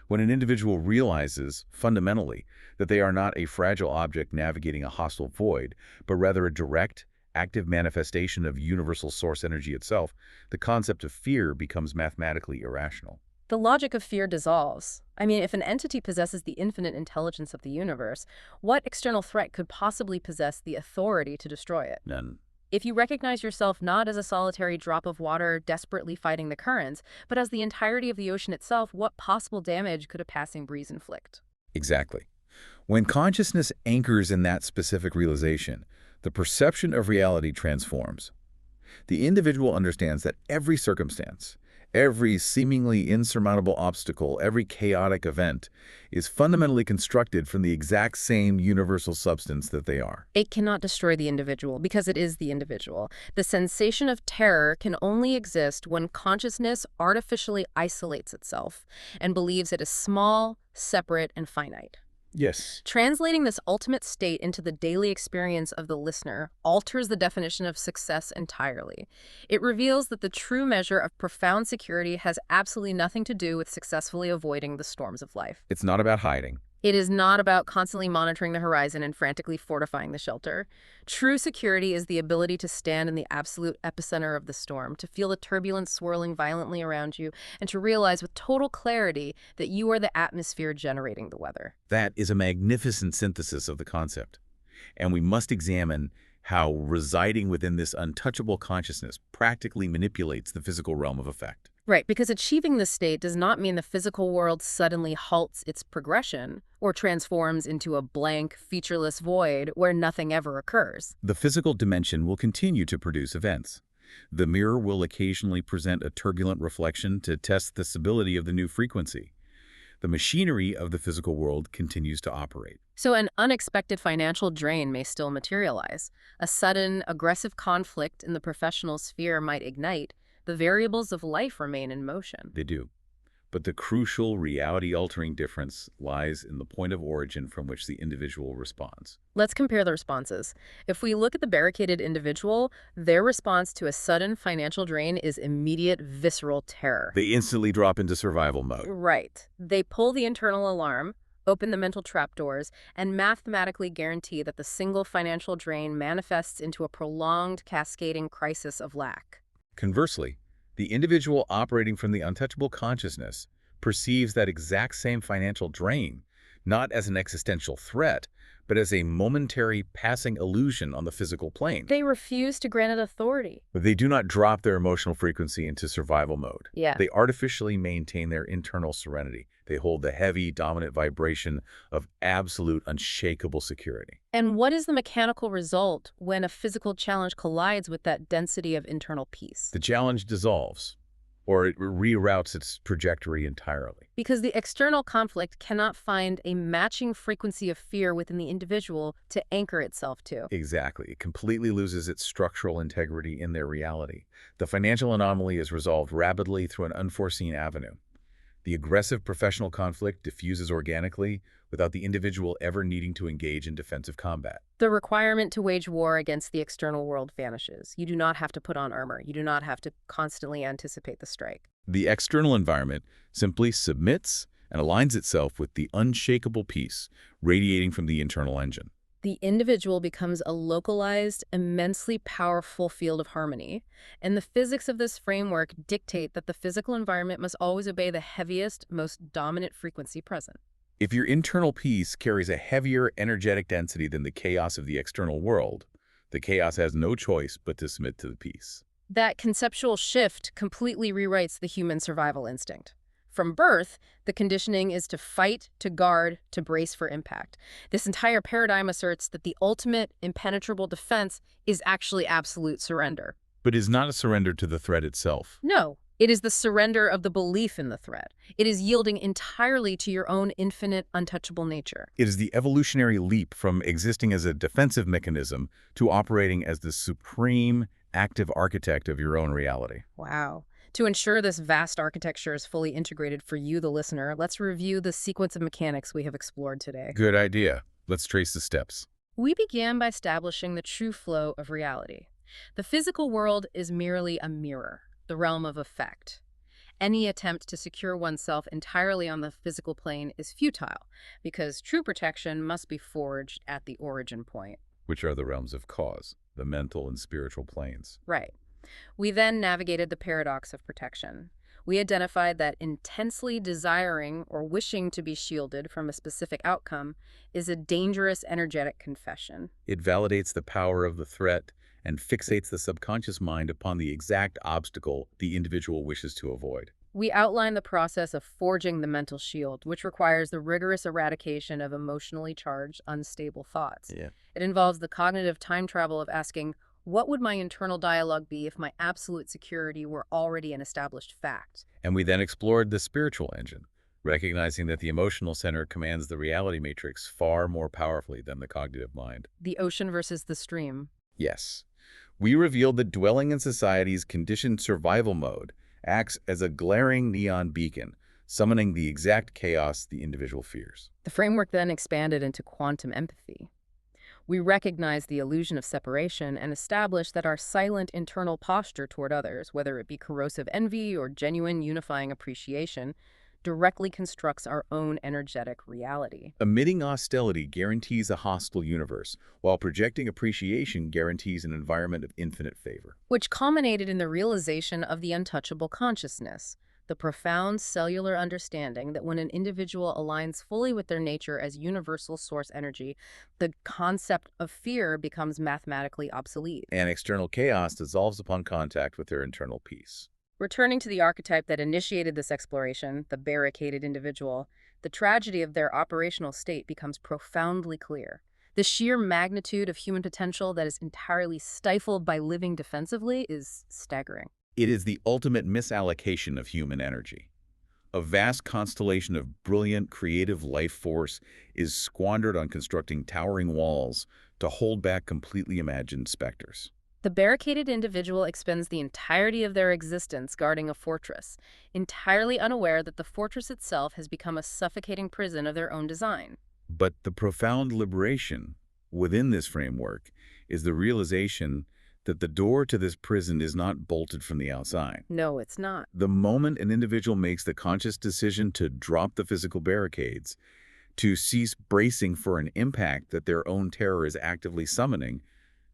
[SPEAKER 2] When an individual realizes, fundamentally, that they are not a fragile object navigating a hostile void, but rather a direct, active manifestation of universal source energy itself, the concept of fear becomes mathematically irrational.
[SPEAKER 1] The logic of fear dissolves. I mean, if an entity possesses the infinite intelligence of the universe, what external threat could possibly possess the authority to destroy it?
[SPEAKER 2] None.
[SPEAKER 1] If you recognize yourself not as a solitary drop of water desperately fighting the currents, but as the entirety of the ocean itself, what possible damage could a passing breeze inflict?
[SPEAKER 2] Exactly. When consciousness anchors in that specific realization, the perception of reality transforms. The individual understands that every circumstance, every seemingly insurmountable obstacle, every chaotic event is fundamentally constructed from the exact same universal substance that they are.
[SPEAKER 1] It cannot destroy the individual because it is the individual. The sensation of terror can only exist when consciousness artificially isolates itself and believes it is small, separate, and finite.
[SPEAKER 2] Yes.
[SPEAKER 1] Translating this ultimate state into the daily experience of the listener alters the definition of success entirely. It reveals that the true measure of profound security has absolutely nothing to do with successfully avoiding the storms of life.
[SPEAKER 2] It's not about hiding.
[SPEAKER 1] It is not about constantly monitoring the horizon and frantically fortifying the shelter. True security is the ability to stand in the absolute epicenter of the storm, to feel the turbulence swirling violently around you, and to realize with total clarity that you are the atmosphere generating the weather.
[SPEAKER 2] That is a magnificent synthesis of the concept. And we must examine how residing within this untouchable consciousness practically manipulates the physical realm of effect.
[SPEAKER 1] Right, because achieving this state does not mean the physical world suddenly halts its progression or transforms into a blank, featureless void where nothing ever occurs.
[SPEAKER 2] The physical dimension will continue to produce events. The mirror will occasionally present a turbulent reflection to test the stability of the new frequency. The machinery of the physical world continues to operate.
[SPEAKER 1] So an unexpected financial drain may still materialize. A sudden, aggressive conflict in the professional sphere might ignite. The variables of life remain in motion.
[SPEAKER 2] They do. But the crucial reality-altering difference lies in the point of origin from which the individual responds.
[SPEAKER 1] Let's compare the responses. If we look at the barricaded individual, their response to a sudden financial drain is immediate visceral terror.
[SPEAKER 2] They instantly drop into survival mode.
[SPEAKER 1] Right. They pull the internal alarm, open the mental trapdoors, and mathematically guarantee that the single financial drain manifests into a prolonged, cascading crisis of lack.
[SPEAKER 2] Conversely, the individual operating from the untouchable consciousness perceives that exact same financial drain not as an existential threat, but as a momentary passing illusion on the physical plane.
[SPEAKER 1] They refuse to grant it authority.
[SPEAKER 2] But they do not drop their emotional frequency into survival mode.
[SPEAKER 1] Yeah.
[SPEAKER 2] They artificially maintain their internal serenity. They hold the heavy, dominant vibration of absolute, unshakable security.
[SPEAKER 1] And what is the mechanical result when a physical challenge collides with that density of internal peace?
[SPEAKER 2] The challenge dissolves, or it reroutes its trajectory entirely.
[SPEAKER 1] Because the external conflict cannot find a matching frequency of fear within the individual to anchor itself to.
[SPEAKER 2] Exactly. It completely loses its structural integrity in their reality. The financial anomaly is resolved rapidly through an unforeseen avenue. The aggressive professional conflict diffuses organically without the individual ever needing to engage in defensive combat.
[SPEAKER 1] The requirement to wage war against the external world vanishes. You do not have to put on armor. You do not have to constantly anticipate the strike.
[SPEAKER 2] The external environment simply submits and aligns itself with the unshakable peace radiating from the internal engine.
[SPEAKER 1] The individual becomes a localized, immensely powerful field of harmony, and the physics of this framework dictate that the physical environment must always obey the heaviest, most dominant frequency present.
[SPEAKER 2] If your internal peace carries a heavier energetic density than the chaos of the external world, the chaos has no choice but to submit to the peace.
[SPEAKER 1] That conceptual shift completely rewrites the human survival instinct. From birth, the conditioning is to fight, to guard, to brace for impact. This entire paradigm asserts that the ultimate, impenetrable defense is actually absolute surrender.
[SPEAKER 2] But is not a surrender to the threat itself.
[SPEAKER 1] No, it is the surrender of the belief in the threat. It is yielding entirely to your own infinite, untouchable nature.
[SPEAKER 2] It is the evolutionary leap from existing as a defensive mechanism to operating as the supreme, active architect of your own reality.
[SPEAKER 1] Wow. To ensure this vast architecture is fully integrated for you, the listener, let's review the sequence of mechanics we have explored today.
[SPEAKER 2] Good idea. Let's trace the steps.
[SPEAKER 1] We began by establishing the true flow of reality. The physical world is merely a mirror, the realm of effect. Any attempt to secure oneself entirely on the physical plane is futile, because true protection must be forged at the origin point.
[SPEAKER 2] Which are the realms of cause, the mental and spiritual planes.
[SPEAKER 1] Right. We then navigated the paradox of protection. We identified that intensely desiring or wishing to be shielded from a specific outcome is a dangerous energetic confession.
[SPEAKER 2] It validates the power of the threat and fixates the subconscious mind upon the exact obstacle the individual wishes to avoid.
[SPEAKER 1] We outlined the process of forging the mental shield, which requires the rigorous eradication of emotionally charged, unstable thoughts. It involves the cognitive time travel of asking, what would my internal dialogue be if my absolute security were already an established fact?
[SPEAKER 2] And we then explored the spiritual engine, recognizing that the emotional center commands the reality matrix far more powerfully than the cognitive mind.
[SPEAKER 1] The ocean versus the stream.
[SPEAKER 2] Yes. We revealed that dwelling in society's conditioned survival mode acts as a glaring neon beacon, summoning the exact chaos the individual fears.
[SPEAKER 1] The framework then expanded into quantum empathy. We recognize the illusion of separation and establish that our silent internal posture toward others, whether it be corrosive envy or genuine unifying appreciation, directly constructs our own energetic reality.
[SPEAKER 2] Emitting hostility guarantees a hostile universe, while projecting appreciation guarantees an environment of infinite favor.
[SPEAKER 1] Which culminated in the realization of the untouchable consciousness, the profound cellular understanding that when an individual aligns fully with their nature as universal source energy, the concept of fear becomes mathematically obsolete.
[SPEAKER 2] And external chaos dissolves upon contact with their internal peace.
[SPEAKER 1] Returning to the archetype that initiated this exploration, the barricaded individual, the tragedy of their operational state becomes profoundly clear. The sheer magnitude of human potential that is entirely stifled by living defensively is staggering.
[SPEAKER 2] It is the ultimate misallocation of human energy. A vast constellation of brilliant, creative life force is squandered on constructing towering walls to hold back completely imagined specters.
[SPEAKER 1] The barricaded individual expends the entirety of their existence guarding a fortress, entirely unaware that the fortress itself has become a suffocating prison of their own design.
[SPEAKER 2] But the profound liberation within this framework is the realization that the door to this prison is not bolted from the outside.
[SPEAKER 1] No, it's not.
[SPEAKER 2] The moment an individual makes the conscious decision to drop the physical barricades, to cease bracing for an impact that their own terror is actively summoning,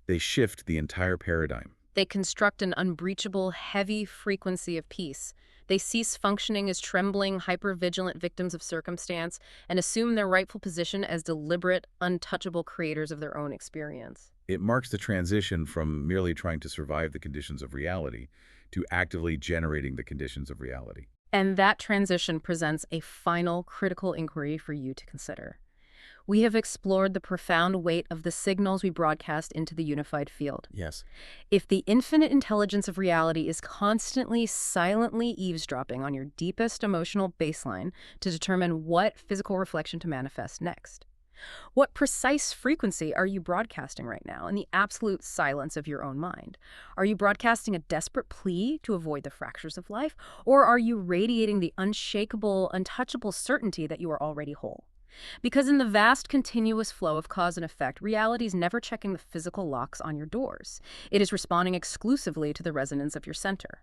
[SPEAKER 2] they shift the entire paradigm.
[SPEAKER 1] They construct an unbreachable, heavy frequency of peace. They cease functioning as trembling, hypervigilant victims of circumstance and assume their rightful position as deliberate, untouchable creators of their own experience.
[SPEAKER 2] It marks the transition from merely trying to survive the conditions of reality to actively generating the conditions of reality.
[SPEAKER 1] And that transition presents a final, critical inquiry for you to consider. We have explored the profound weight of the signals we broadcast into the unified field.
[SPEAKER 2] Yes.
[SPEAKER 1] If the infinite intelligence of reality is constantly, silently eavesdropping on your deepest emotional baseline to determine what physical reflection to manifest next, what precise frequency are you broadcasting right now in the absolute silence of your own mind? Are you broadcasting a desperate plea to avoid the fractures of life, or are you radiating the unshakable, untouchable certainty that you are already whole? Because in the vast continuous flow of cause and effect, reality is never checking the physical locks on your doors. It is responding exclusively to the resonance of your center.